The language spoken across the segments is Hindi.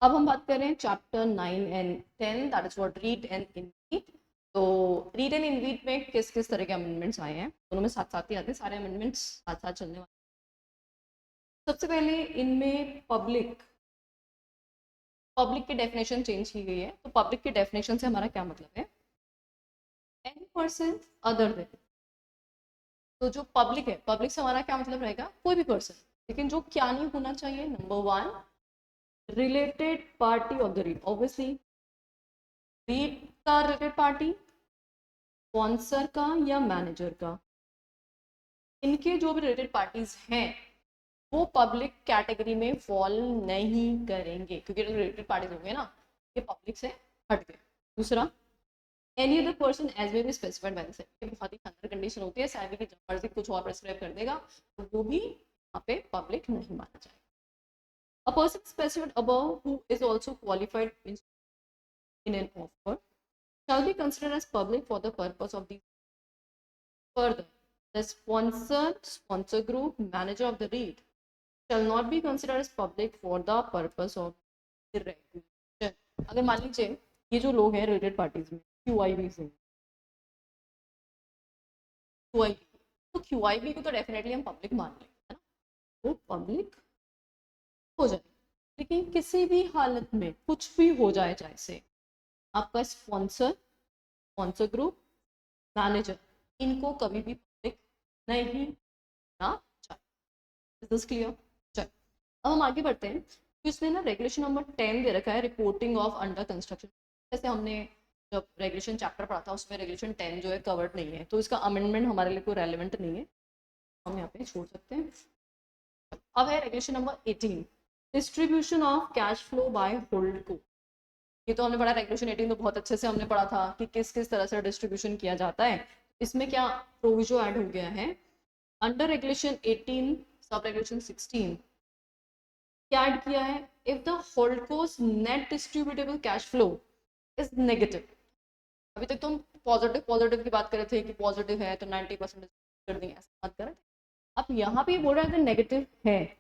अब हम बात करें chapter 9 and 10, that is what read and invite. तो रीड एंड इनवीट में किस किस तरह के अमेंडमेंट्स आए हैं, दोनों में साथ साथ ही आते हैं, सारे अमेंडमेंट्स साथ साथ चलने वाले। सबसे पहले इनमें पब्लिक पब्लिक की डेफिनेशन चेंज की गई है। तो पब्लिक की डेफिनेशन से हमारा क्या मतलब है? Any person other than. तो जो पब्लिक है, पब्लिक से हमारा क्या मतलब रहेगा? कोई भी पर्सन, लेकिन जो क्या नहीं होना चाहिए? Number one, related party of the read. Obviously read का रिलेटेड पार्टी, स्पॉन्सर का या मैनेजर का, इनके जो भी रिलेटेड पार्टीज हैं वो पब्लिक कैटेगरी में फॉल नहीं करेंगे, क्योंकि रिलेटेड पार्टीज होंगे ना, ये पब्लिक से हट गए। दूसरा, any other person as way be specified by the SEBI. बहुत ही अंदर कंडीशन होती है, सेबी की जब मर्जी कुछ और प्रेस्क्राइब कर देगा तो वो भी यहाँ पे पब्लिक नहीं माना जाएगा। A person specified above who is also qualified in an offer shall be considered as public for the purpose of these. Further, the sponsor group, manager of the REIT shall not be considered as public for the purpose of the regulation. अगर मान लीजिए ये जो लोग हैं रिलेटेड पार्टीज में, QIB से, QIB, तो QIB को तो डेफिनेटली हम पब्लिक मान लेंगे, है ना, वो पब्लिक हो जाए। लेकिन किसी भी हालत में कुछ भी हो जाए, जैसे आपका स्पॉन्सर ग्रुप, मैनेजर, इनको कभी भी पब्लिक नहीं ना चाहिए। Is clear? चल, अब हम आगे बढ़ते हैं। तो इसमें ना रेगुलेशन नंबर 10 दे रखा है, रिपोर्टिंग ऑफ अंडर कंस्ट्रक्शन। जैसे हमने जब रेगुलेशन चैप्टर पढ़ा था उसमें रेगुलेशन 10 जो है कवर्ड नहीं है, तो इसका अमेंडमेंट हमारे लिए कोई रेलिवेंट नहीं है, हम यहाँ पे छोड़ सकते हैं। अब है regulation number 18, distribution of cash flow bye hold को। ये तो हमने पढ़ा रेगुलेशन 18, तो बहुत अच्छे से हमने पढ़ा था कि किस किस तरह से डिस्ट्रीब्यूशन किया जाता है। इसमें क्या प्रोविजो ऐड हो गया है? अंडर रेगुलेशन 18 सब रेगुलेशन 16 क्या ऐड किया है? If the holdco's net distributable cash flow is negative. अभी तक तो हम पॉजिटिव पॉजिटिव की बात कर रहे थे कि पॉजिटिव है तो 90% कर देंगे, ऐसा बात कर रहे थे। अब यहाँ पे बोल रहा है अगर नेगेटिव है,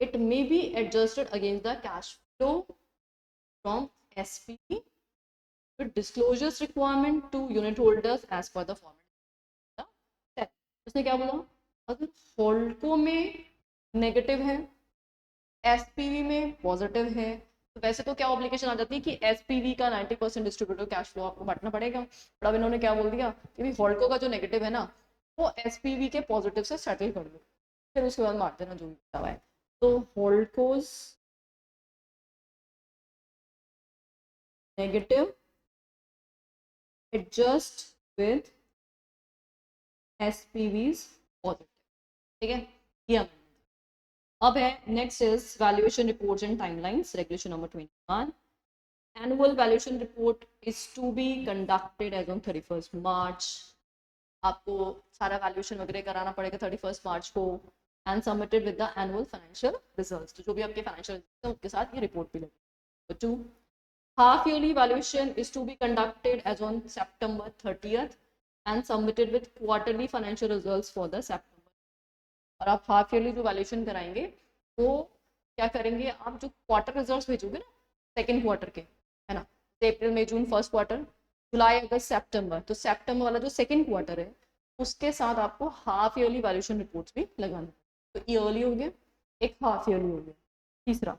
it may be adjusted against the cash flow from SP with disclosures requirement to unit holders as per the format। उसने क्या बोला? अगर होल्डको में नेगेटिव है, एसपीवी में पॉजिटिव है, तो वैसे तो क्या ऑब्लिगेशन आ जाती है कि एसपीवी का 90% डिस्ट्रीब्यूटर कैश फ्लो आपको बांटना पड़ेगा। पर अब इन्होंने क्या बोल दिया कि होल्डको का जो नेगेटिव है ना, वो एसपीवी के पॉजिटिव से सेटल कर दो, फिर उसके बाद मार देना जो भी हुआ है। तो holdco negative adjust with SPVs positive, ठीक है, ये अब है। Next is valuation reports and timelines, regulation number 21। Annual valuation report is to be conducted as on 31 March. आपको सारा वैल्यूएशन वगैरह कराना पड़ेगा 31 मार्च को, and submitted with the annual financial results. तो जो भी आपके फाइनेंशियल रिजल्ट्स हैं उनके साथ ये रिपोर्ट भी लगेगी। 2, half yearly valuation is to be conducted as on September 30th and submitted with quarterly financial results for the September। और आप हाफ ईयरली जो वैल्यूएशन कराएंगे वो क्या करेंगे? आप जो क्वार्टर रिजल्ट्स भेजोगे ना सेकेंड क्वार्टर के, है ना, अप्रैल मई जून फर्स्ट क्वार्टर, जुलाई अगस्त सितंबर, तो सितंबर वाला जो सेकेंड क्वार्टर है उसके साथ आपको हाफ ईयरली वैल्यूएशन रिपोर्ट्स भी लगाना। तो ईयरली हो गया, एक हाफ ईयरली हो गया। तीसरा,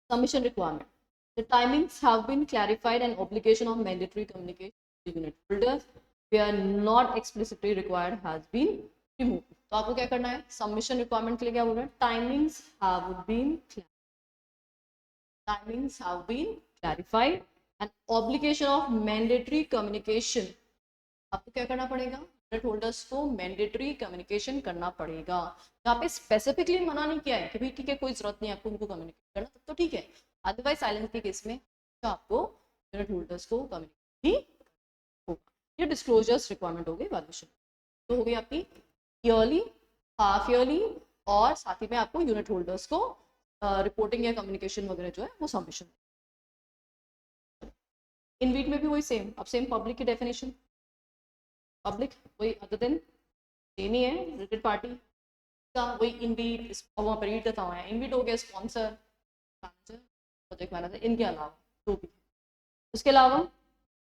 submission requirement. The timings have been clarified and obligation of mandatory communication to unit holders where not explicitly required has been removed. तो आपको क्या करना है? सबमिशन रिक्वायरमेंट के लिए क्या बोल रहे हैं? Timings have been clarified and obligation of mandatory communication. आपको क्या करना पड़ेगा? यूनिट होल्डर्स को मैंडेटरी कम्युनिकेशन करना पड़ेगा। यहाँ पे स्पेसिफिकली मना नहीं किया है कि भाई ठीक है कोई जरूरत नहीं है आपको उनको कम्युनिकेट करना, तब तो ठीक है। अदरवाइज साइलेंस के केस में तो आपको यूनिट होल्डर्स को कम्युनिकेट ही होगा। ये डिस्क्लोजर्स रिक्वायरमेंट हो गई वैल्यूएशन, तो हो गई आपकी ईयरली, हाफ ईयरली, और साथ ही में आपको यूनिट होल्डर्स को रिपोर्टिंग या कम्युनिकेशन वगैरह जो है वो सबमिशन। इनवीट में भी वही सेम, अब सेम पब्लिक की डेफिनेशन, पब्लिक वही अदर देन सेम ही है, रिलेटेड पार्टी का वही इनवीट, वहाँ पर रीड करता हुआ है। इनवीट हो गया स्पॉन्सर, मैनेजर, प्रोजेक्ट मैनेजर, इनके अलावा जो भी है। उसके अलावा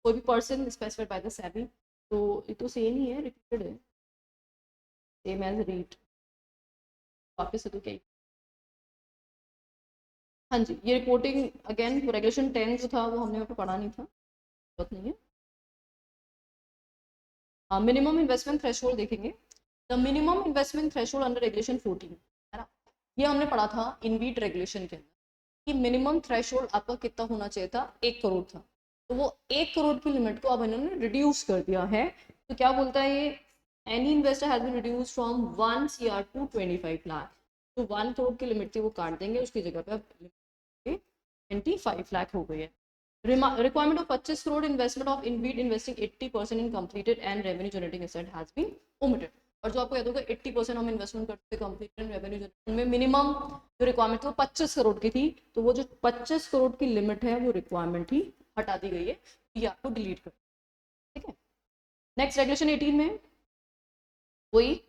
कोई भी person specified by the SEBI, तो ये तो सेम ही है, रिपीटेड है, सेम एज रीट, वापस से तो क्या। हाँ जी, ये रिपोर्टिंग अगेन रेगुलेशन 10 जो था वो हमने यहाँ पे पढ़ा नहीं था, जरूरत नहीं है। मिनिमम इन्वेस्टमेंट थ्रेशोल्ड देखेंगे, the minimum investment threshold under regulation 14 है ना, ये हमने पढ़ा था इनवीट रेगुलेशन के अंदर कि मिनिमम थ्रेशोल्ड आपका कितना होना चाहिए था, 1 करोड़ था, तो वो 1 करोड़ की लिमिट को अब इन्होंने रिड्यूस कर दिया है। तो क्या बोलता है ये, any investor has been reduce from 1 CR to 25 lakh, तो 1 करोड़ की लिमिट थी वो काट देंगे, उसकी जगह पे अब 25 लाख हो गई है। Requirement of 25 crore investment of InvIT investing 80% in completed and revenue generating asset has been omitted। और जो आपको याद होगा 80% हम इन्वेस्टमेंट करते हैं कंप्लीटेड एंड रेवेन्यू जनरेशन में, मिनिमम जो रिक्वायरमेंट थी वो 25 करोड़ की थी, तो वो जो 25 करोड़ की लिमिट है वो रिक्वायरमेंट ही हटा दी गई है, ये आपको डिलीट कर, ठीक है। नेक्स्ट रेगुलेशन 18 में वही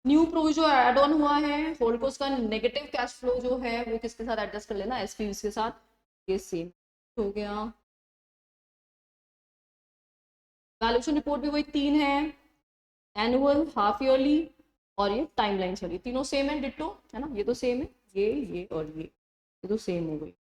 न्यू प्रोविजन एड ऑन हुआ है, होल्डकोस का नेगेटिव कैश फ्लो जो है वो किसके साथ एडजस्ट कर लेना, एसपीवी के साथ, ये सेम हो गया। वैल्यूएशन रिपोर्ट भी वही 3 है, एनुअल, हाफ ईयरली और ये टाइमलाइन चली, तीनों सेम है, डिट्टो है ना, ये तो सेम है, ये और ये तो सेम हो गई।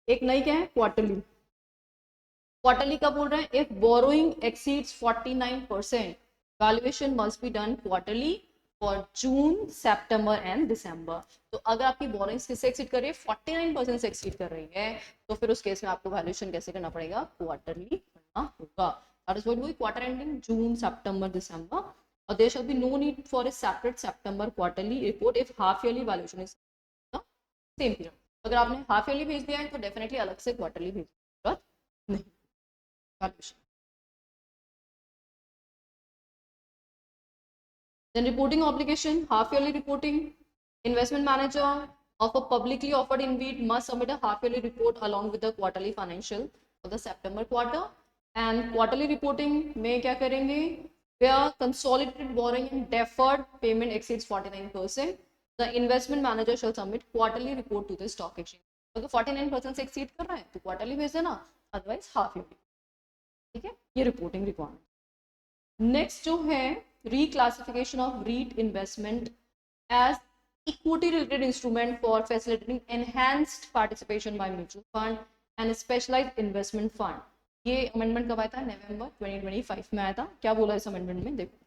एक नई क्या है, क्वार्टरली, क्वार्टरली का बोल रहे हैं, if borrowing exceeds 49% valuation must be done quarterly for June, September and December. तो अगर आपकी बोरोइंग्स किससे एक्सीड कर रही है, 49% से एक्सीड कर रही है, तो फिर उस केस में आपको वैल्यूएशन कैसे करना पड़ेगा, क्वार्टरली करना होगा। That is what we quarter ending June, September, December. Or there shall be no need for a separate September quarterly report if half yearly valuation is the same period. अगर आपने हाफ ईयरली भेज दिया है तो डेफिनेटली अलग से क्वार्टरली भेजने की जरूरत नहीं। Valuation then reporting obligation, half yearly reporting, investment manager of a publicly offered InvIT must submit a half yearly report along with the quarterly financial for the September quarter। and quarterly reporting में क्या करेंगे, where consolidated borrowing and deferred payment exceeds 49%, the investment manager shall submit quarterly report to the stock exchange। अगर 49% से exceed कर रहा है तो quarterly भेज देना, otherwise half yearly, ठीक है, ये रिपोर्टिंग रिक्वायरमेंट। नेक्स्ट जो है reclassification of REIT investment as equity related instrument for facilitating enhanced participation by mutual fund and specialized investment fund। ये अमेंडमेंट कब आया था, नवंबर 2025 में आया था। क्या बोला इस अमेंडमेंट में, देखो,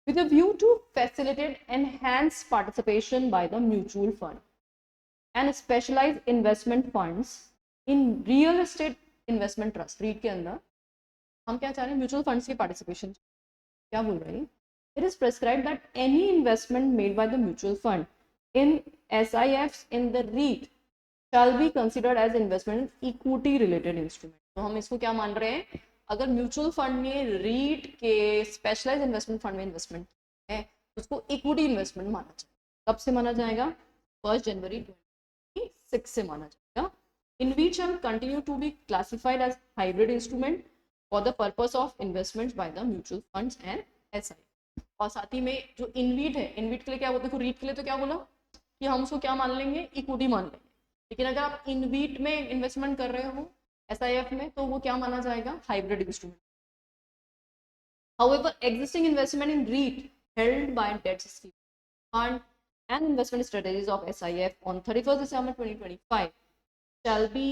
with a view to facilitate enhanced participation by the mutual fund and specialized investment funds in real estate investment trust, REIT के अंदर हम क्या चाह रहे हैं, म्यूचुअल फंड्स की पार्टिसिपेशन। क्या बोल रहे हैं, it is prescribed that any investment made by the mutual fund in SIFs in the REIT shall be considered as investment in equity related instrument। तो हम इसको क्या मान रहे हैं, अगर म्यूचुअल फंड में रीट के स्पेशलाइज इन्वेस्टमेंट फंड में इन्वेस्टमेंट है उसको इक्विटी इन्वेस्टमेंट माना जाएगा। कब से माना जाएगा, 1 जनवरी 2026 से माना जाएगा। InvIT shall continue to be classified as hybrid instrument for the purpose of investments by the mutual funds and SI। और साथ ही में जो InvIT है, InvIT के लिए क्या बोलते हैं, देखो रीट के लिए तो क्या बोला कि हम उसको क्या मान लेंगे, इक्विटी मान लेंगे, लेकिन अगर आप InvIT में इन्वेस्टमेंट कर रहे हो SIF में तो वो क्या माना जाएगा, hybrid instrument. However, existing investment in REIT held by debt scheme fund and investment strategies of SIF on 31st December 2025 shall be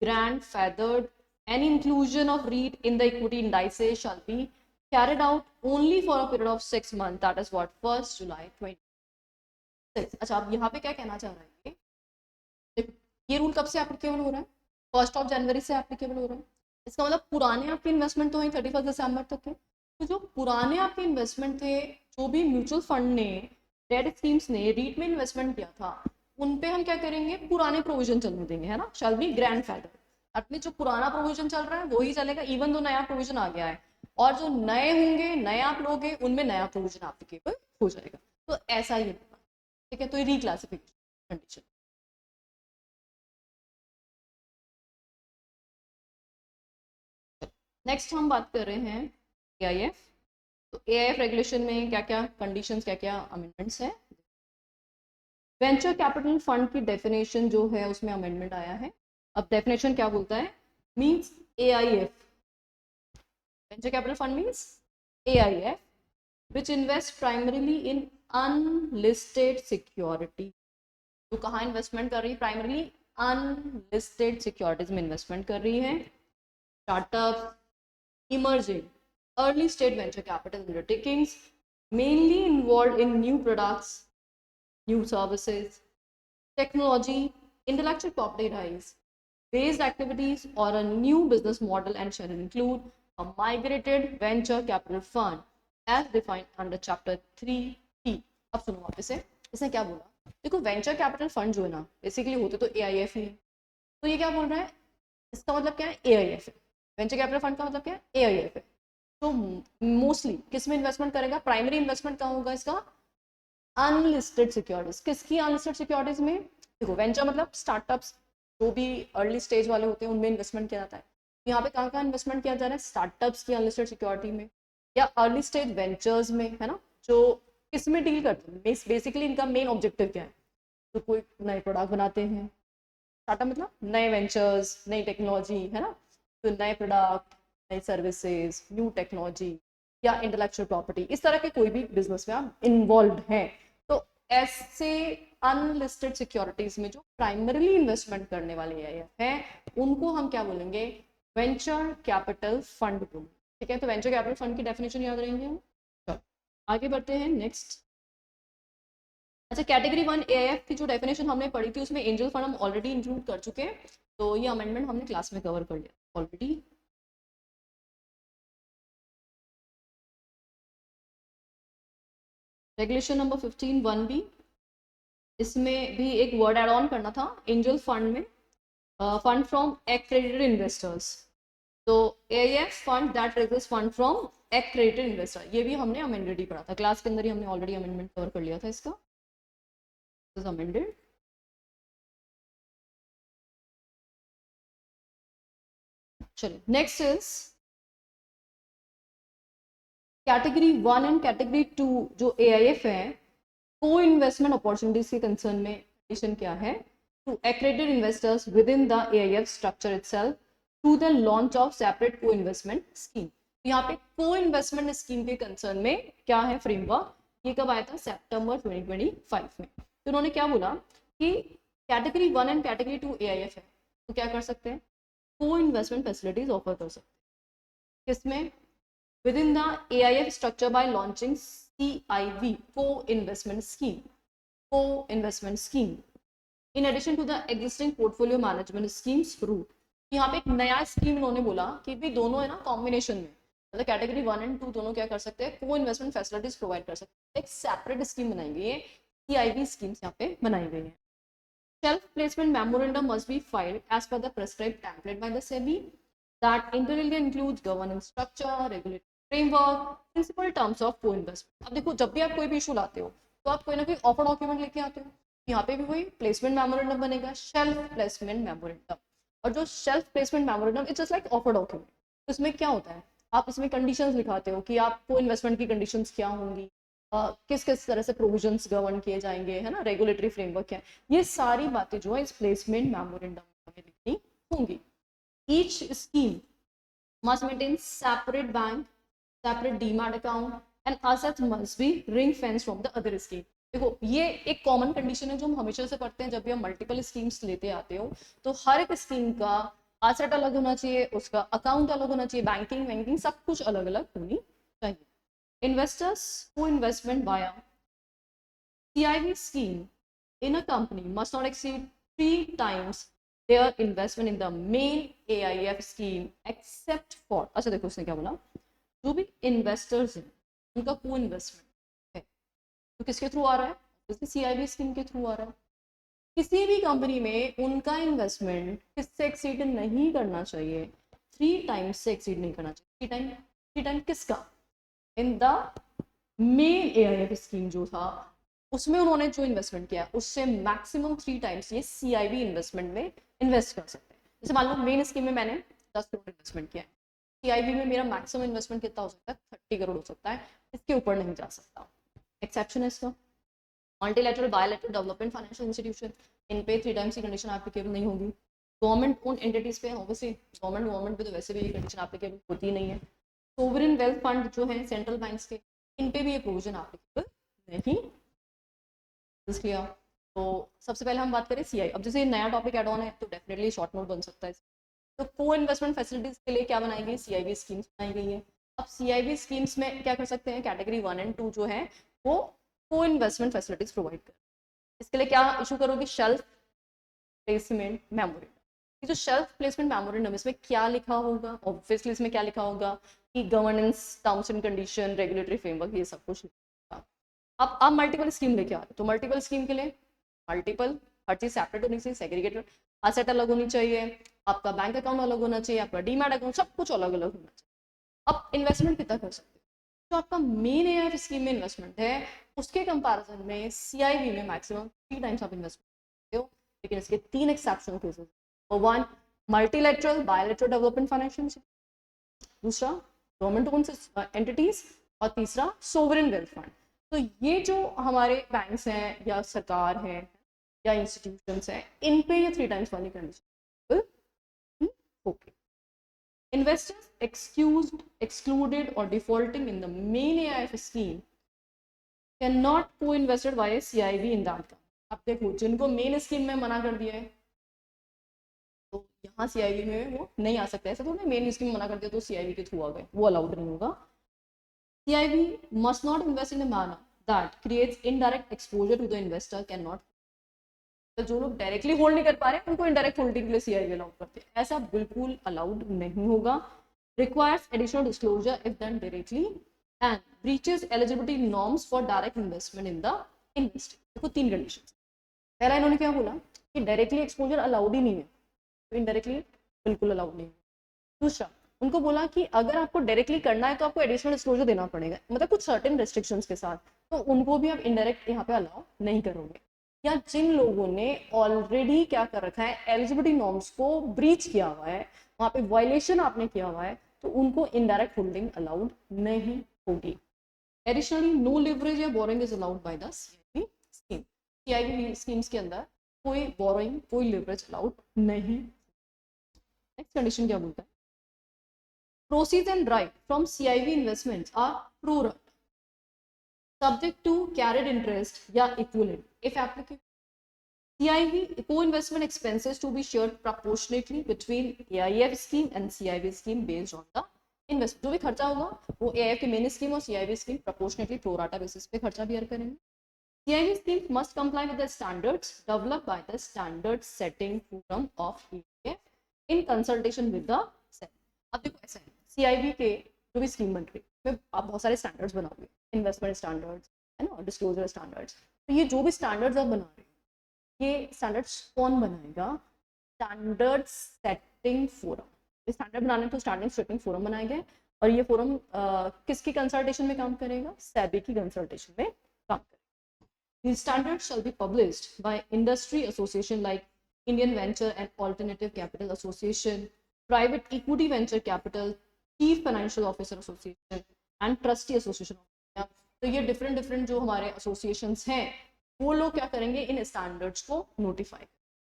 grandfathered, and inclusion of REIT in the equity indices shall be carried out only for a period of 6 months, that is what 1st July 2026। अच्छा, अब यहाँ पे क्या कहना चाह रहे हैं, देखो ये रूल कब से एप्लीकेबल हो रहा है, 1 जनवरी से एप्लीकेबल हो रहा है। इसका मतलब पुराने आपके इन्वेस्टमेंट तो वहीं 31 दिसंबर तक थे, तो जो पुराने आपके इन्वेस्टमेंट थे, जो भी म्यूचुअल फंड ने, डेट स्कीम्स ने रीट में इन्वेस्टमेंट किया था, उन पे हम क्या करेंगे, पुराने प्रोविजन चलने देंगे, है ना, शैल बी ग्रैंडफादर। अपने जो पुराना प्रोविजन चल रहा है वही चलेगा, इवन दो नया प्रोविजन आ गया है, और जो नए होंगे, नए आप लोग हैं, उनमें नया प्रोविजन एप्लीकेबल हो जाएगा। तो ऐसा ही होगा, ठीक है, तो ये रिक्लासिफिकेशन कंडीशन। नेक्स्ट हम बात कर रहे हैं AIF। तो AIF रेगुलेशन में क्या क्या कंडीशंस, क्या क्या अमेंडमेंट्स हैं। वेंचर कैपिटल फंड की डेफिनेशन जो है उसमें अमेंडमेंट आया है। अब डेफिनेशन क्या बोलता है, means AIF, venture capital fund means AIF which invest primarily in unlisted security। तो कहाँ इन्वेस्टमेंट कर रही है, प्राइमरीली अनलिस्टेड सिक्योरिटीज में इन्वेस्टमेंट कर रही है। Startup, emerging, early stage venture capital undertakings mainly involved in new products, new services, technology, intellectual property rights based activities or a new business model and shall include a migrated venture capital fund as defined under chapter 3T। अब सुनो वापस से, इसने क्या बोला, देखो वेंचर कैपिटल फंड जो है ना बेसिकली होते तो AIF ही है। तो ये क्या बोल रहा है, इसका मतलब क्या है, AIF है। वेंचर कैपिटल फंड का मतलब क्या है, AIF है। तो मोस्टली किस में इन्वेस्टमेंट करेगा, प्राइमरी इन्वेस्टमेंट कहाँ होगा इसका, अनलिस्टेड सिक्योरिटीज। किसकी अनलिस्टेड सिक्योरिटीज में, देखो वेंचर मतलब स्टार्टअप्स जो भी अर्ली स्टेज वाले होते हैं उनमें इन्वेस्टमेंट किया जाता है। यहाँ पे कहाँ कहाँ इन्वेस्टमेंट किया जा रहा है, स्टार्टअप्स की अनलिस्टेड सिक्योरिटी में या अर्ली स्टेज वेंचर्स में, है ना, जो किस में डील करते हैं, बेसिकली इनका मेन ऑब्जेक्टिव क्या है, तो कोई नए प्रोडक्ट बनाते हैं, स्टार्टअप मतलब नए वेंचर्स, नई टेक्नोलॉजी, है ना, तो नए प्रोडक्ट, नई सर्विसेज, न्यू टेक्नोलॉजी या इंटेलेक्चुअल प्रॉपर्टी, इस तरह के कोई भी बिजनेस में आप इन्वॉल्व हैं। तो ऐसे अनलिस्टेड सिक्योरिटीज में जो प्राइमरीली इन्वेस्टमेंट करने वाले हैं उनको हम क्या बोलेंगे, वेंचर कैपिटल फंड बोलेंगे। ठीक है, तो वेंचर कैपिटल फंड की डेफिनेशन याद रहेंगे हम। चलो आगे बढ़ते हैं नेक्स्ट। अच्छा, कैटेगरी 1 AIF की जो डेफिनेशन हमने पढ़ी थी उसमें एंजल फंड हम ऑलरेडी इंक्लूड कर चुके हैं, तो ये अमेंडमेंट हमने क्लास में कवर कर लिया ऑलरेडी। रेगुलेशन नंबर 15(1)B, इसमें भी एक वर्ड एड ऑन करना था एंजल फंड में, फंड फ्रॉम एक्रेडिटेड इन्वेस्टर्स। तो AIF fund that raises fund from accredited investor, ये भी हमने अमेंडेड ही पढ़ा था क्लास के अंदर ही, हमने ऑलरेडी अमेंडमेंट कवर कर लिया था इसका, अमेंडेड। चलिए next is category 1 and category 2 जो AIF है, को इन्वेस्टमेंट अपॉर्चुनिटीज के कंसर्न में कंडीशन क्या है, to accredited investors with in the AIF structure itself through the launch of separate co investment scheme. यहाँ पे को इन्वेस्टमेंट स्कीम के कंसर्न में क्या है फ्रेमवर्क, ये कब आया था, सितंबर 2025 में। तो उन्होंने क्या बोला कि कैटेगरी 1 एंड कैटेगरी 2 AIF है तो क्या कर सकते हैं, को इन्वेस्टमेंट फैसिलिटीज ऑफर कर सकते हैं, किसमें, within the AIF structure by launching CIV co-investment scheme in addition to the existing portfolio management schemes route। यहाँ पे एक नया स्कीम इन्होंने बोला कि भी दोनों है ना कॉम्बिनेशन में, मतलब कैटेगरी 1 एंड 2 दोनों क्या कर सकते हैं, को इन्वेस्टमेंट फैसिलिटीज प्रोवाइड कर सकते हैं। एक सेपरेट स्कीम बनाई गई है, CIV स्कीम्स यहाँ पे बनाई गई है। Shelf placement memorandum must be filed as per the prescribed template by the SEBI that inter-alia includes governance structure, regulatory framework, principal terms of co-investment। अब देखो जब भी आप कोई भी इशू लाते हो तो आप कोई ना कोई ऑफर डॉक्यूमेंट लेके आते हो, यहाँ पे भी वही प्लेसमेंट मेमोरेंडम बनेगा, शेल्फ प्लेसमेंट मेमोरेंडम। और जो shelf placement memorandum it's just like offer document, तो इसमें क्या होता है, आप इसमें कंडीशंस लिखाते हो कि आपको इन्वेस्टमेंट की कंडीशंस क्या होंगी, किस किस तरह से प्रोविजंस गवर्न किए जाएंगे, है ना, रेगुलेटरी फ्रेमवर्क क्या है, ये सारी बातें जो है इस प्लेसमेंट मेमोरेंडम में लिखनी होंगी। Each scheme must maintain separate bank, separate demat account and assets must be ring fenced from the other scheme। देखो ये एक कॉमन कंडीशन है जो हम हमेशा से पढ़ते हैं, जब भी हम मल्टीपल स्कीम्स लेते आते हो तो हर एक स्कीम का एसेट अलग होना चाहिए, उसका अकाउंट अलग होना चाहिए, बैंकिंग सब कुछ अलग अलग होनी चाहिए। Investors who investment via CIV scheme in a company must not exceed 3 times their investment in the main AIF scheme except for, अच्छा देखो उसने क्या बोला, जो भी इन्वेस्टर्स हैं उनका को इन्वेस्टमेंट है तो किसके थ्रू आ रहा है, जैसे CIV स्कीम के थ्रू आ रहा है। किसी भी कंपनी में उनका इन्वेस्टमेंट किससे एक्सीड नहीं करना चाहिए, 3 टाइम्स से एक्सीड नहीं करना चाहिए। 3 टाइम किसका, in the main AIF scheme जो था उसमें उन्होंने जो इन्वेस्टमेंट किया उससे मैक्सिमम 3 टाइम्स ये CIV इन्वेस्टमेंट में इन्वेस्ट कर सकते हैं। जैसे मान लो मेन स्कीम में मैंने 10 करोड़ इन्वेस्टमेंट किया है, CIV में मेरा मैक्सिमम इन्वेस्टमेंट कितना हो सकता है, 30 करोड़ हो सकता है, इसके ऊपर नहीं जा सकता, एक्सेप्शन है इसका। Multilateral bilateral development financial institution, इन पे 3 टाइम्स की कंडीशन एप्लीकेबल नहीं होगी। गवर्नमेंट ओन एंटिटीज पे ऑब्वियसली गवर्नमेंट पे तो वैसे भी ये कंडीशन एप्लीकेबल होती नहीं है। सोवरेन वेल्थ फंड जो है सेंट्रल बैंक्स के, इन पे भी ये प्रोविजन एप्लीकेबल नहीं। क्लियर? तो सबसे पहले हम बात करें सीआई। अब जैसे नया टॉपिक एड ऑन है तो डेफिनेटली शॉर्ट नोट बन सकता है। तो को इन्वेस्टमेंट फैसिलिटीज के लिए क्या बनाई गई, सीआईबी स्कीम्स बनाई गई है। अब सीआईबी स्कीम्स में क्या कर सकते हैं, कैटेगरी 1 एंड 2 जो है वो को इन्वेस्टमेंट फैसिलिटीज प्रोवाइड कर। इसके लिए क्या इशू करोगे, शेल्फ प्लेसमेंट मेमोरेंडम। ये जो शेल्फ प्लेसमेंट मेमोरेंडम, इसमें क्या लिखा होगा, ऑब्वियसली इसमें क्या लिखा होगा कि governance, terms and condition, regulatory framework, ये सब कुछ लिखा। अब आप मल्टीपल स्कीम लेके आ रहे हो, तो मल्टीपल स्कीम के लिए मल्टीपल, हर चीज सेपरेट होनी चाहिए, सेग्रीगेटेड, एसेट अलग होनी चाहिए, आपका बैंक अकाउंट अलग होना चाहिए, आपका डीमैट अकाउंट, सब कुछ अलग अलग होना चाहिए। अब इन्वेस्टमेंट कितना कर सकते हो, जो आपका मेन एआईएफ स्कीम में इन्वेस्टमेंट है उसके कंपैरिजन में सीआईबी में मैक्सिमम 3 टाइम्स आप इन्वेस्टमेंट करते हो। लेकिन इसके 3 exceptional cases, one multilateral bilateral development financial, दूसरा गवर्नमेंट ओन्ड एंटिटीज, और तीसरा सोवरेन वेल्थ फंड। तो ये जो हमारे बैंक्स हैं या सरकार है या इंस्टीट्यूशंस हैं, इन पे ये 3 टाइम्स वाली condition okay. Investors excluded or defaulting in the main AIF scheme cannot co-invested via CIV in that account. अब देखो जिनको मेन स्कीम में मना कर दिया है तो यहाँ सीआईवी में वो नहीं आ सकते। ऐसा तो नहीं मेन स्कीम मना कर दिया तो सीआईवी के थ्रू आ गए, वो अलाउड नहीं होगा। CIV must not invest in a manner that creates indirect exposure to the investor, can not. तो जो लोग डायरेक्टली होल्ड नहीं कर पा रहे हैं उनको इनडायरेक्ट होल्डिंग के लिए सीआईवी अलाउड करते हैं, ऐसा बिल्कुल अलाउड नहीं होगा। Requires additional disclosure if done directly and breaches eligibility norms for direct investment in the investing. देखो 3 कंडीशन। पहला इन्होंने क्या बोला कि डायरेक्टली एक्सपोजर अलाउड ही नहीं है, तो इनडायरेक्टली बिल्कुल अलाउड नहीं है। दूसरा उनको बोला कि अगर आपको डायरेक्टली करना है तो आपको एडिशनल डिस्क्लोजर देना पड़ेगा, मतलब कुछ सर्टेन रेस्ट्रिक्शंस के साथ, तो उनको भी आप इनडायरेक्ट यहाँ पे अलाउ नहीं करोगे। या जिन लोगों ने ऑलरेडी क्या कर रखा है, एलिजिबिलिटी नॉर्म्स को ब्रीच किया हुआ है, वहां पे वायलेशन आपने किया हुआ है, तो उनको इनडायरेक्ट होल्डिंग अलाउड नहीं होगी। एडिशनली नो लिवरेज या borrowing is allowed by the CIB scheme. CIB schemes के अंदर कोई बोरोइंग, कोई लिवरेज अलाउड नहीं। नेक्स्ट कंडीशन क्या बोलता है, proceeds and right from CIV investments are pro rata, subject to carried interest या equivalent if applicable. CIV co-investment expenses to be shared proportionately between AIF scheme and CIV scheme based on the investment. जो भी खर्चा होगा वो AIF की मेन स्कीम और CIV scheme proportionately pro rata basis पे खर्चा बेयर करेंगे। CIV schemes must comply with the standards developed by the standard setting forum of AIF in consultation with the SEBI. अब देखो ऐसा है, सीआईबी के जो भी स्कीम बन रही है आप बहुत सारे स्टैंडर्ड्स बनाओगे, इन्वेस्टमेंट स्टैंडर्ड्स है ना, डिस्क्लोजर स्टैंडर्ड्स। तो ये जो भी स्टैंडर्ड्स आप बना रहे हो ये स्टैंडर्ड्स कौन बनाएगा, स्टैंडर्ड सेटिंग फोरम। स्टैंडर्ड बनाने तो स्टैंडर्ड सेटिंग फोरम बनाए गए और ये फोरम किसकी कंसल्टेशन में काम करेगा, सेबी की कंसल्टेशन में काम करेगा। These standards shall be published by industry association like Indian Venture and Alternative Capital Association, Private Equity Venture Capital, Chief Financial Officer Association and Trustee Association of India। तो ये डिफरेंट जो हमारे एसोसिएशंस हैं वो लोग क्या करेंगे, इन स्टैंडर्ड्स को नोटिफाई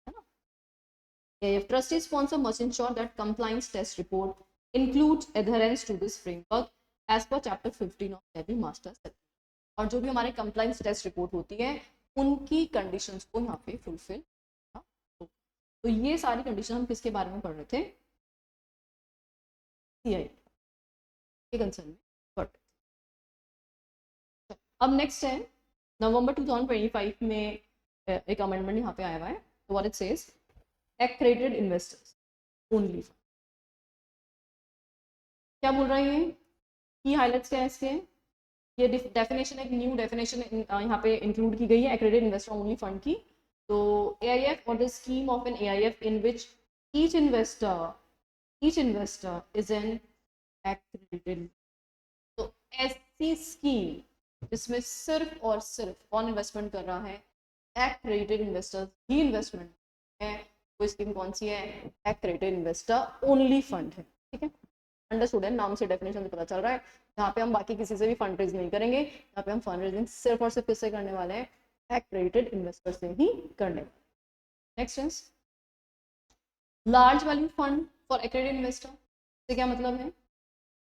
है ना। Trustee sponsor must ensure that compliance test report includes adherence to this framework as per chapter 15 of SEBI master. और जो भी हमारे कंप्लायंस टेस्ट रिपोर्ट होती है उनकी कंडीशंस को यहाँ पे फुलफिल। तो ये सारी कंडीशन हम किसके बारे में पढ़ रहे थे, सीआई के कंसर्न में पढ़ रहे थे। अब नेक्स्ट है नवंबर 2025 में एक अमेंडमेंट यहाँ पे आया हुआ है। तो what it says, accredited investors only. क्या बोल रहा है ये, की हाइलाइट्स क्या है इसके, ये डेफिनेशन एक न्यू डेफिनेशन यहाँ पे इंक्लूड की गई है एक्रेडिटेड इन्वेस्टर ओनली फंड की। तो AIF और the scheme of an AIF in which each investor is an accredited. तो ऐसी स्कीम जिसमें सिर्फ और सिर्फ कौन इन्वेस्टमेंट कर रहा है, एक्रेडिटेड इन्वेस्टर्स ही इन्वेस्टमेंट है। वो स्कीम कौन सी है, एक्रेडिटेड इन्वेस्टर ओनली फंड है। ठीक है, अंडरस्टूड है, नाम से डेफिनेशन से पता चल रहा है। यहाँ पे हम बाकी किसी से भी फंड रेज नहीं करेंगे, यहाँ पे हम फंड रेजिंग सिर्फ और सिर्फ किससे करने वाले हैं, एक्रेडिटेड इन्वेस्टर से ही करने। Next is large value fund for accredited investor. इससे क्या मतलब है?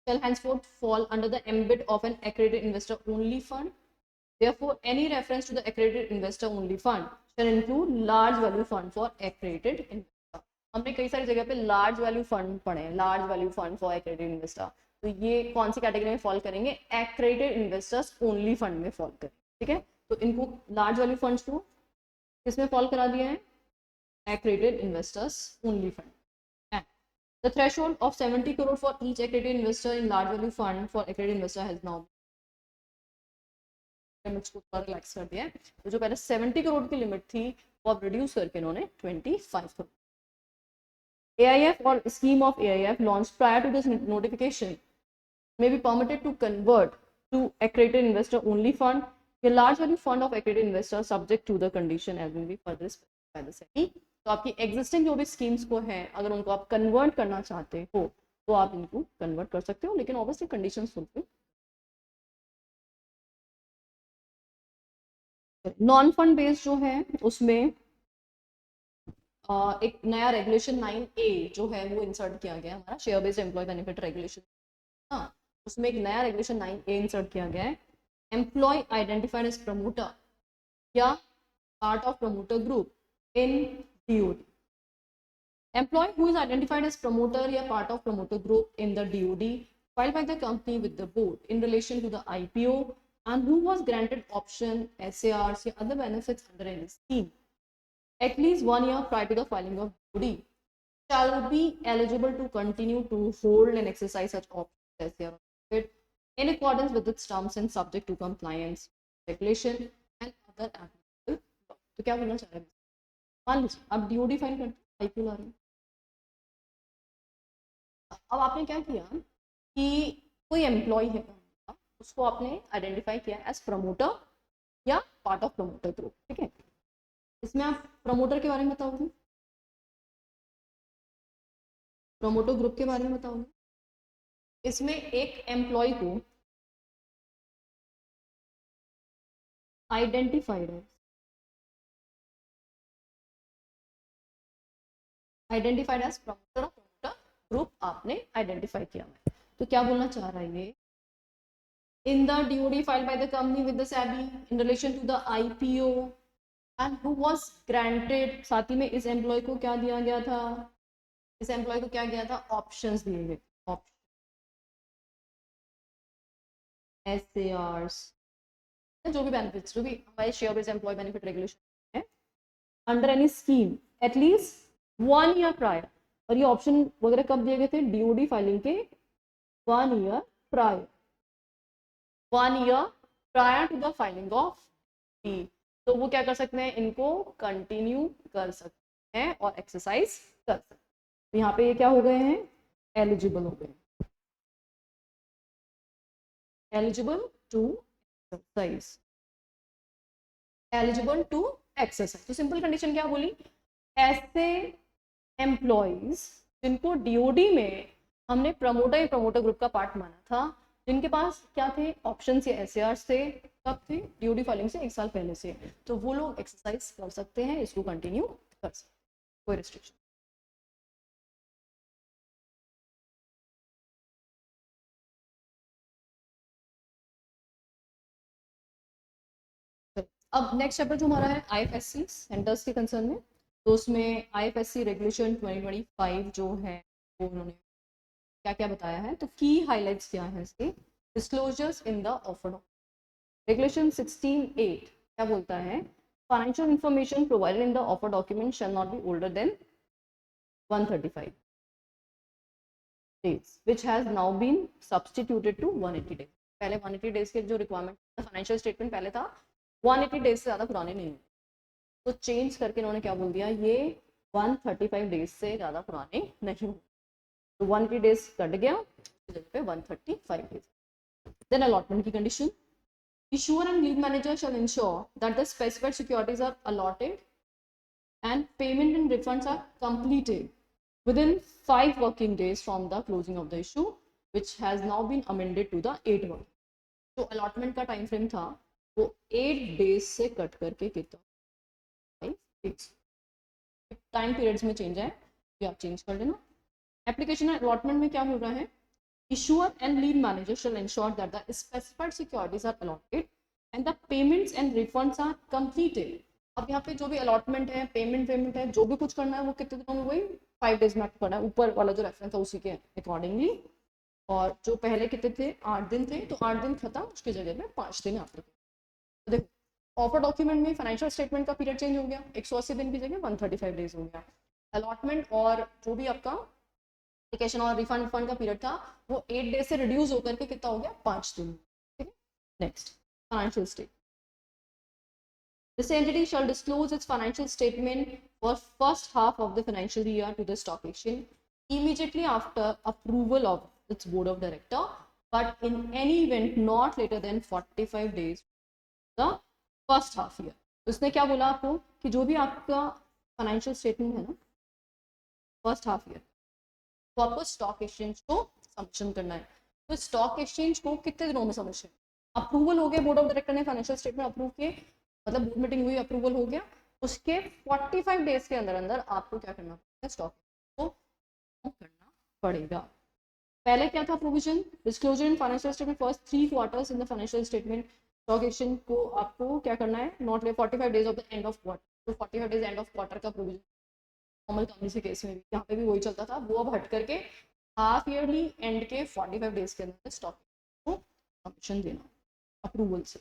shall henceforth fall under the ambit of an accredited investor only fund. Therefore, any reference to the accredited investor only fund shall include large value fund for accredited investor. हमने कई सारी जगह पे लार्ज वैल्यू फंड पढ़े हैं, large value fund for accredited investor. तो ये कौन सी कैटेगरी में फॉल करेंगे? एक्रेडिटेड इन्वेस्टर्स ओनली फंड में फॉल करेंगे। ठीक है, तो इनको लार्ज वैल्यू फंड्स को किसमें फॉल करा दिया है? accredited investors only fund. And the threshold of 70 crore for each accredited investor in large value fund for accredited investor has now limits को थोड़ा रिलैक्स कर दिया है। तो जो पहले 70 करोड़ की लिमिट थी वो अब रिड्यूस करके इन्होंने 25 crore. AIF or scheme of AIF launched prior to this notification may be permitted to convert to accredited investor only fund. A large value fund of accredited investor subject to the condition as will be further specified by the SEBI. तो आपकी एग्जिस्टिंग जो भी स्कीम्स को है अगर उनको आप कन्वर्ट करना चाहते हो तो आप इनको कन्वर्ट कर सकते हो, लेकिन obviously conditions fulfil. Non fund based जो है उसमें एक नया रेगुलेशन 9A जो है वो इंसर्ट किया गया, हमारा share based employ benefit regulation. हाँ, उसमें एक नया रेगुलेशन 9A इंसर्ट किया गया है। एम्प्लॉय आइडेंटिफाइड एज प्रमोटर या part of promoter group in DOD. Employee who is identified as promoter or part of promoter group in the DOD filed by the company with the board in relation to the IPO and who was granted option, SARs or other benefits under any scheme at least 1 year prior to the filing of DOD shall be eligible to continue to hold and exercise such options, SAR or benefit in accordance with its terms and subject to compliance, regulation and other applicable law. तो क्या बोलना चाह रहे हैं? मान लीजिए आप DOD फाइल करते हैं, IPO ला रहे हैं। अब आपने क्या किया कि कोई एम्प्लॉय है उसको आपने आइडेंटिफाई किया एज प्रमोटर या पार्ट ऑफ प्रमोटर ग्रुप। ठीक है, इसमें आप प्रमोटर के बारे में बताओगे, प्रमोटर ग्रुप के बारे में बताओगे। इसमें एक एम्प्लॉय को आइडेंटिफाइड है, आइडेंटिफाइड एज प्रमोटर और प्रमोटर ग्रुप आपने आइडेंटिफाई किया है। तो क्या बोलना चाह रहा है ये? In the DOD filed by the company with the SEBI in relation to the IPO and who was granted, साथ ही में इस एम्प्लॉय को क्या दिया गया था? इस एम्प्लॉय को क्या गया था? ऑप्शंस दिए गए, SARs, जो भी बेनिफिट्स, जो भी हमारे share based employ benefit regulation है, under any scheme at least 1 year prior. और ये ऑप्शन वगैरह कब दिए गए थे? DOD फाइलिंग के 1 year prior, 1 year prior to the filing of D। तो वो क्या कर सकते हैं? इनको कंटिन्यू कर सकते हैं और एक्सरसाइज कर सकते हैं। तो यहाँ पे ये क्या हो गए हैं? एलिजिबल हो गए, eligible to exercise, eligible to exercise. तो सिंपल कंडीशन क्या बोली? ऐसे एम्प्लॉइज जिनको DOD में हमने प्रमोटर या प्रमोटर ग्रुप का पार्ट माना था, जिनके पास क्या थे? ऑप्शंस या SARs थे, कब थे? DOD फाइलिंग से 1 साल पहले से, तो वो लोग एक्सरसाइज कर सकते हैं, इसको कंटिन्यू कर सकते हैं, कोई रिस्ट्रिक्शन। अब नेक्स्ट चैप्टर जो हमारा है IFSC सेंटर्स के कंसर्न में, तो उसमें IFSC रेगुलेशन 2025 जो है वो उन्होंने क्या क्या बताया है। तो की हाईलाइट्स क्या है इसके? Disclosures in the offer regulation 16(8) क्या बोलता है? Financial information provided in the offer document shall not be older than 135 days which has now been substituted to 180 days। पहले 180 days के जो रिक्वायरमेंट फाइनेंशियल स्टेटमेंट पहले था 180 days से ज़्यादा पुराने नहीं हुए, तो चेंज करके इन्होंने क्या बोल दिया? ये 135 days से ज़्यादा पुराने नहीं हुए, तो 180 days कट गया, जगह पे 135 days। देन अलॉटमेंट की condition, issuer and lead manager shall ensure that the specified securities are allotted and payment and refunds are completed within 5 working days from the closing of the issue, which has now been amended to the 8 working। तो अलॉटमेंट का टाइम फ्रेम था वो 8 डेज से कट करके कितना 5 डेज। टाइम पीरियड्स में चेंज है, ये आप चेंज कर लेना। एप्लीकेशन अलॉटमेंट में क्या हो रहा है, issuer and lien manager shall ensure that the specified securities are allotted and the payments and refunds are completed। अब यहाँ पे जो भी अलॉटमेंट है, पेमेंट है, जो भी कुछ करना है वो कितने दिनों में, वही 5 डेज में आपको करना है, ऊपर वाला जो रेफरेंस है उसी के अकॉर्डिंगली। और जो पहले कितने थे, 8 दिन थे, तो 8 दिन खत्म, उसकी जगह में 5 दिन आपको। तो देखो ऑफर डॉक्यूमेंट में फाइनेंशियल स्टेटमेंट का पीरियड चेंज हो गया, 180 दिन की जगह 135 डेज हो गया। अलॉटमेंट और जो भी आपका एप्लीकेशन और रिफंड फंड का पीरियड था वो 8 डेज से रिड्यूस होकर के कितना हो गया, 5 दिन। ठीक है, next financial statement. This entity shall disclose its financial statement for first half of the financial year to the stock exchange immediately after approval of its board of director, but in any event not later than 45 days the first half year। उसने क्या बोला आपको कि जो भी आपका फाइनेंशियल स्टेटमेंट है ना फर्स्ट हाफ ईयर, तो आपको स्टॉक एक्सचेंज को सबमिशन करना है। तो स्टॉक एक्सचेंज को कितने दिनों में सबमिशन, अप्रूवल हो गया, बोर्ड ऑफ डायरेक्टर ने फाइनेंशियल स्टेटमेंट अप्रूव किए, मतलब बोर्ड मीटिंग हुई, अप्रूवल हो गया, उसके 45 डेज के अंदर अंदर आपको क्या करना पड़ेगा, स्टॉक को करना पड़ेगा। पहले क्या था provision, disclosure in financial statement first 3 quarters in the financial statement. Stock exchange को आपको क्या करना है, नॉट ले 45 days of the end of quarter, तो 45 डेज एंड ऑफ क्वार्टर का प्रोविजन नॉर्मल कंपनी के केस में भी यहाँ पे भी वही चलता था, वो अब हट करके हाफ ईयरली एंड के 45 डेज के अंदर स्टॉक को सबमिशन देना अप्रूवल से।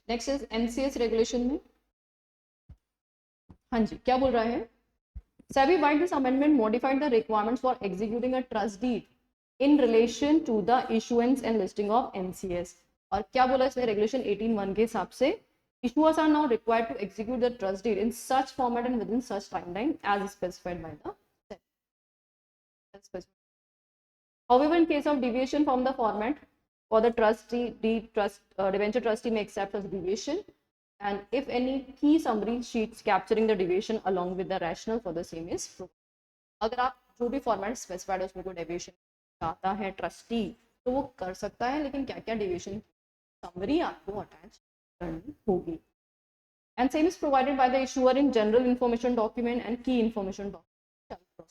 नेक्स्ट इज एनसीएस रेगुलेशन में, हाँ जी क्या बोल रहा है, SEBI by this amendment modified the requirements for executing a trust deed in relation to the issuance and listing of NCS। और क्या बोला इसमें, रेगुलेशन 18(1) के हिसाब से issuers are now required to execute the trust deed in such format and within such timeline as specified by the SEBI। However, in case of deviation from the format for the debenture trustee may accept such deviation, and if any key summary sheets capturing the deviation along with the rationale for the same is provided। अगर आप जो भी फॉर्मेट स्पेसिफाइड है उसमें कोई डेविएशन चाहता है ट्रस्टी तो वो कर सकता है, लेकिन क्या क्या डेविएशन समरी आपको अटैच करनी होगी। And same is provided by the issuer in general information document and की इन्फॉर्मेशन डॉक्यूमेंट।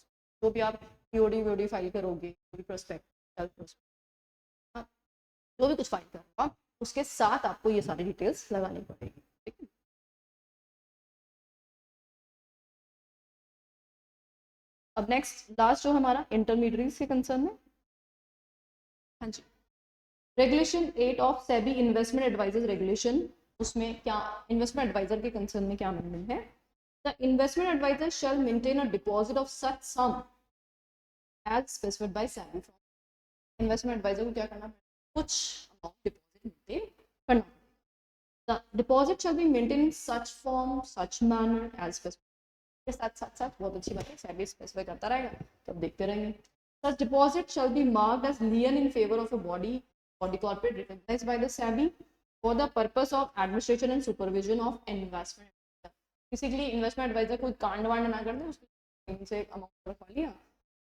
जो भी आप पीओडी फाइल करोगे, जो भी प्रोस्पेक्ट जो भी कुछ फाइल करोगे उसके साथ आपको ये सारी डिटेल्स लगानी पड़ेगी। ठीक है, अब नेक्स्ट लास्ट जो हमारा इंटरमीडिएट्स के कंसर्न है, हाँ जी regulation 8 of SEBI investment advisers regulation, उसमें क्या इन्वेस्टमेंट एडवाइजर के कंसर्न में क्या अमेंडमेंट है, the investment adviser shall maintain a deposit of such sum as specified by SEBI. Investment adviser को क्या करना, कुछ अमाउंट डिपॉजिट मेंटेन करना। The deposit shall be maintain in such form such manner as specified, साथ बहुत अच्छी बात है, सेबी स्पेसिफाई करता रहेगा तो अब देखते रहेंगे। Such deposit shall be marked as lien in favor of a body corporate recognized by the SEBI for the purpose of administration and supervision of investment। किसी के लिए इन्वेस्टमेंट एडवाइजर कोई कांड वांड ना कर दे, उसके से अमाउंट रखवा लिया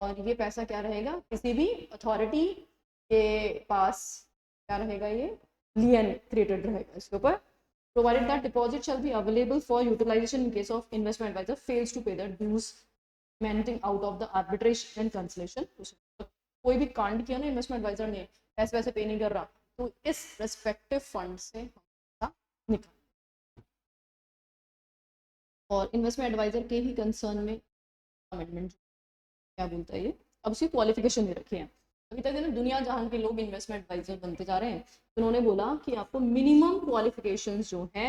और ये पैसा क्या रहेगा, किसी भी अथॉरिटी के पास क्या रहेगा, ये लियन क्रिएटेड रहेगा इसके ऊपर। Provided that deposit shall be available for utilization in case of investment advisor fails to pay the dues arising out of the arbitration and cancellation। कोई भी कांड किया ना इन्वेस्टमेंट एडवाइजर ने, पैसे वैसे पे नहीं कर रहा, तो इस रेस्पेक्टिव फंड से निकाल। और इन्वेस्टमेंट एडवाइजर के ही कंसर्न में अमेंडमेंट क्या बोलता है ये, अब उसकी क्वालिफिकेशन दे रखी है। अभी तक है ना दुनिया जहां के लोग इन्वेस्टमेंट एडवाइजर बनते जा रहे हैं, तो उन्होंने बोला कि आपको मिनिमम क्वालिफिकेशंस जो है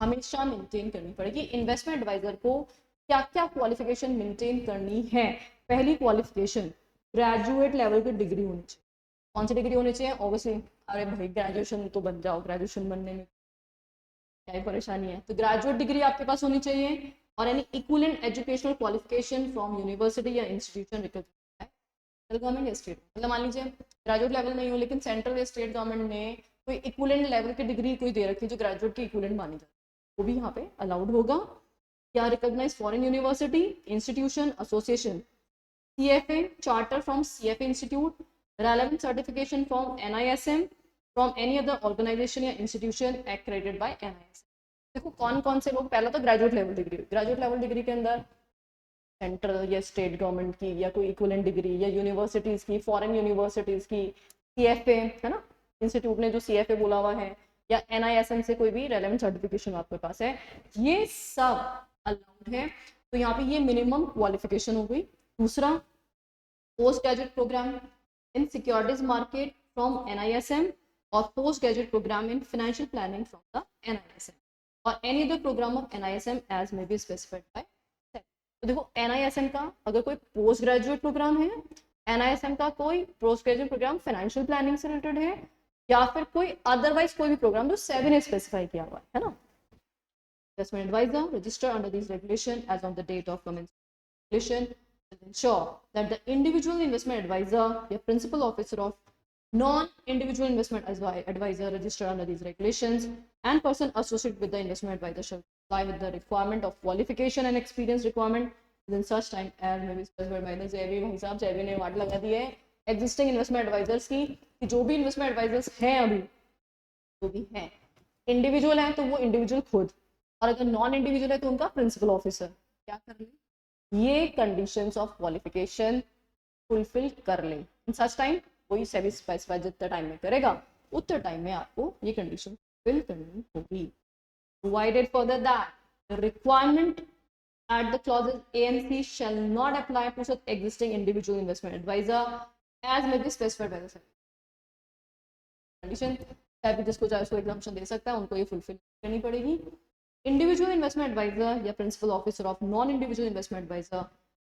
हमेशा मेंटेन करनी पड़ेगी। इन्वेस्टमेंट एडवाइजर को क्या क्या क्वालिफिकेशन मेंटेन करनी है, पहली क्वालिफिकेशन ग्रेजुएट लेवल की डिग्री होनी चाहिए। कौन सी डिग्री होनी चाहिए, ऑब्वियसली अरे भाई ग्रेजुएशन तो बन जाओ, ग्रेजुएशन बनने में क्या ही परेशानी है, तो ग्रेजुएट डिग्री आपके पास होनी चाहिए। और any equivalent educational qualification from university या इंस्टीट्यूशन रिकॉग्नाइज्ड गवर्नमेंट या स्टेट। मतलब मान लीजिए ग्रेजुएट लेवल नहीं हो लेकिन सेंट्रल या स्टेट गवर्नमेंट ने कोई इक्विवेलेंट लेवल की डिग्री कोई दे रखी है जो ग्रेजुएट की इक्विवेलेंट मानी जाती है, वो भी यहाँ पे अलाउड होगा। या recognise foreign university institution association CFA charter from CFA institute, relevant certification from NISM, from any other organization या institution accredited by NISM. देखो कौन कौन से लोग, पहला तो graduate level degree, graduate level degree के अंदर सेंट्रल या स्टेट गवर्नमेंट की या कोई इक्विवेलेंट डिग्री या यूनिवर्सिटीज की, फॉरेन यूनिवर्सिटीज की, CFA है ना, इंस्टीट्यूट ने जो CFA बोला हुआ है, या NISM से कोई भी रेलेवेंट सर्टिफिकेशन आपके पास है, ये सब अलाउड है। तो यहाँ पे ये मिनिमम क्वालिफिकेशन हो गई। दूसरा, post graduate programme in securities market from NISM और post graduate programme in financial planning from the NISM और any other programme of NISM as may be specified by. तो देखो NISM का अगर कोई पोस्ट ग्रेजुएट प्रोग्राम है, NISM का कोई post graduate programme financial planning से रिलेटेड है, या फिर कोई अदरवाइज कोई भी प्रोग्राम जो सेबी ने स्पेसिफाई किया हुआ है ना। Investment advisor registered under these regulations as on the date of commencement regulation will ensure that the individual investment advisor, the principal officer of non-individual investment advisor registered under these regulations and person associated with the investment advisor shall comply with the requirement of qualification and experience requirement within such time as may be specified by the SEBI। भाई साहब SEBI ने वाट लगा दी है एग्जिस्टिंग इन्वेस्टमेंट एडवाइजर्स की, कि जो भी इन्वेस्टमेंट एडवाइजर्स हैं अभी, जो भी हैं इंडिविजुअल हैं तो वो इंडिविजुअल खुद, और अगर नॉन इंडिविजुअल है तो उनका प्रिंसिपल ऑफिसर क्या कर ले, ये कंडीशंस ऑफ क्वालिफिकेशन फुलफिल कर ले। इन सच टाइम कोई सेबी स्पेसिफाई जितना टाइम में करेगा उतने टाइम में आपको ये कंडीशन फिल करनी होगी। Provided further that the requirement at the clauses A and C shall not apply to such existing individual investment advisor as may be specified by the SEBI। Condition SEBI जिसको चाहे उसको एग्जाम्पशन दे सकता है, उनको ये फुलफिल करनी पड़ेगी। Individual investment advisor या principal officer of non-individual investment advisor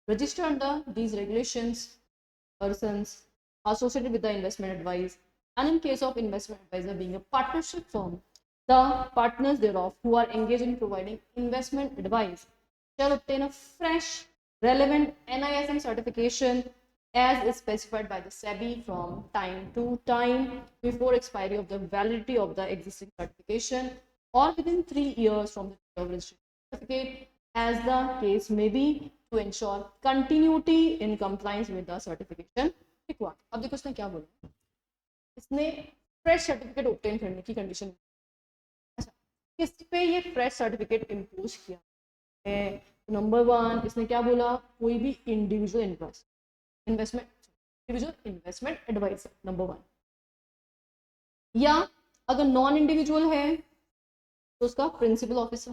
registered under these regulations, persons associated with the investment advice, and in case of investment advisor being a partnership firm, the partners thereof who are engaged in providing investment advice shall obtain a fresh relevant NISM certification as is specified by the SEBI from time to time before expiry of the validity of the existing certification or within 3 years from the date of registration certificate as the case may be, to ensure continuity in compliance with the certification required। अब देखो इसने क्या बोला, इसने फ्रेश सर्टिफिकेट ऑब्टेन करने की कंडीशन, अच्छा किस पे ये फ्रेश सर्टिफिकेट इम्पोज किया है। नंबर 1 इसने क्या बोला, कोई भी individual individual investment adviser number 1, या अगर नॉन इंडिविजुअल है तो उसका प्रिंसिपल ऑफिसर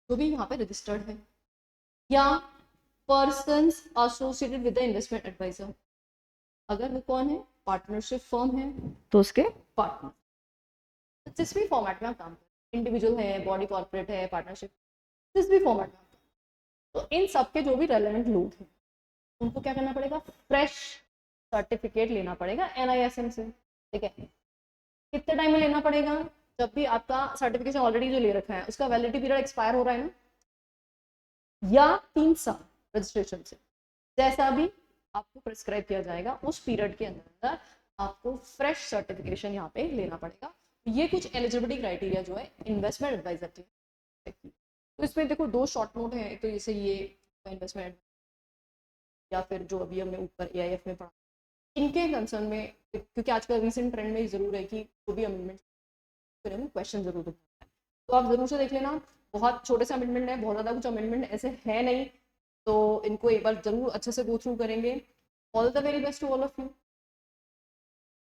जो भी यहाँ पे रजिस्टर्ड है, या persons associated with the investment adviser, अगर वो कौन है, पार्टनरशिप फर्म है तो उसके पार्टनर। जिस भी फॉर्मेट में आप काम करें, इंडिविजुअल है, बॉडी कॉर्पोरेट है, पार्टनरशिप, जिस भी फॉर्मेट में, तो इन सब के जो भी रेलेवेंट लोग हैं उनको क्या करना पड़ेगा, फ्रेश सर्टिफिकेट लेना पड़ेगा NISM से। ठीक है, कितने टाइम में लेना पड़ेगा, जब भी आपका सर्टिफिकेशन ऑलरेडी जो ले रखा है उसका वैलिडिटी पीरियड एक्सपायर हो रहा है ना, या 3 साल रजिस्ट्रेशन से, जैसा भी आपको प्रिस्क्राइब किया जाएगा उस पीरियड के अंदर आपको फ्रेश सर्टिफिकेशन यहाँ पे लेना पड़ेगा। ये कुछ एलिजिबिलिटी क्राइटेरिया जो है इन्वेस्टमेंट एडवाइजर के। तो इसमें देखो 2 शॉर्ट नोट हैं, एक तो जैसे ये इन्वेस्टमेंट या फिर जो अभी हमने ऊपर AIF में पढ़ा, इनके कंसर्न में, क्योंकि आजकल रिसेंट ट्रेंड में ज़रूर है कि जो भी अमेंडमेंट क्वेश्चन जरूर होता है, तो आप जरूर से देख लेना। बहुत छोटे से अमेंडमेंट है, बहुत ज़्यादा कुछ अमेंडमेंट ऐसे है नहीं, तो इनको एक बार जरूर अच्छे से गो थ्रू करेंगे। All the very best to all of you.